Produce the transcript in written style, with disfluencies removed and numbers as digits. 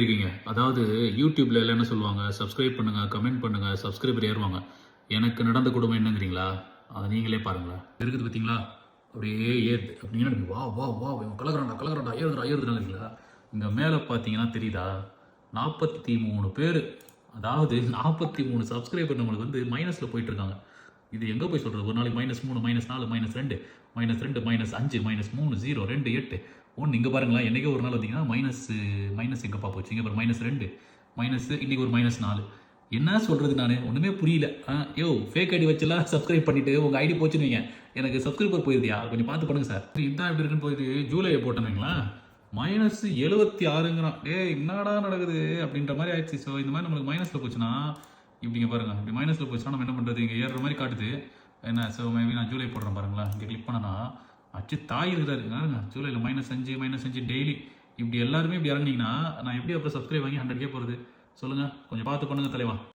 இருக்கீங்க. அதாவது யூடியூப்ல எல்லாம் என்ன சொல்லுவாங்க, சப்ஸ்கிரைப் பண்ணுங்க, கமெண்ட் பண்ணுங்க, சப்ஸ்கிரைபர் ஏறுவாங்க. எனக்கு நடந்த கொடுமை என்னங்கிறீங்களா? அதை நீங்களே பாருங்களேன். இருக்குது பார்த்தீங்களா? அப்படியே ஏறுது. அப்படின்னா வா வா வா இவன் கலக்குறான்டா கலக்குறான்டா ஏறுதுடா ஏறுதுடாங்கிறீங்களா? இங்க மேலே பார்த்தீங்கன்னா தெரியுதா? 43 பேர். அதாவது 43 சப்ஸ்கிரைபர் நம்மளுக்கு வந்து மைனஸ்ல போயிட்டு இருக்காங்க. இது எங்க போய் சொல்றது? ஒரு நாளைக்கு -3, -4, -2, -2, -5, -3, 0, 2, 8, 1. இங்க பாருங்களேன், என்னைக்கோ ஒரு நாள் வந்தீங்கன்னா மைனஸ் எங்கப்பா போச்சு? இங்க பாரு -2, மைனஸ் இன்னைக்கு ஒரு -4. என்ன சொல்றது நானு? ஒண்ணுமே புரியல. யோ ஃபேக் ஐடி வச்செல்லாம் சப்ஸ்கிரைப் பண்ணிட்டு உங்க ஐடி போச்சுன்னு வைங்க, எனக்கு சப்ஸ்கிரைபர் போயிருதியா? கொஞ்சம் பார்த்து பண்ணுங்க சார். இதுதான் எப்படி இருக்குன்னு போயிட்டு ஜூலையை போட்டேனுங்களா -76ங்கிறான். டேய் என்னடா நடக்குது அப்படின்ற மாதிரி ஆயிடுச்சு. ஸோ இந்த மாதிரி நம்மளுக்கு மைனஸில் போச்சுன்னா இப்படிங்க பாருங்க, இப்படி மைனஸில் போச்சுன்னா நம்ம என்ன பண்ணுறது? இங்கே ஏறுற மாதிரி காட்டுது என்ன. ஸோ மேபி நான் ஜூலை போடுறேன் பாருங்களேன். இங்கே கிளிக் பண்ணனா அச்சு தாய் இருக்குதாருங்க. ஜூலையில் -5 டெய்லி இப்படி எல்லாருமே இப்படி இறங்குனீங்கன்னா நான் எப்படி அப்புறம் சப்ஸ்கிரைப் வாங்கி 100K போகிறது சொல்லுங்கள்? கொஞ்சம் பார்த்து பண்ணுங்கள் தலைவா.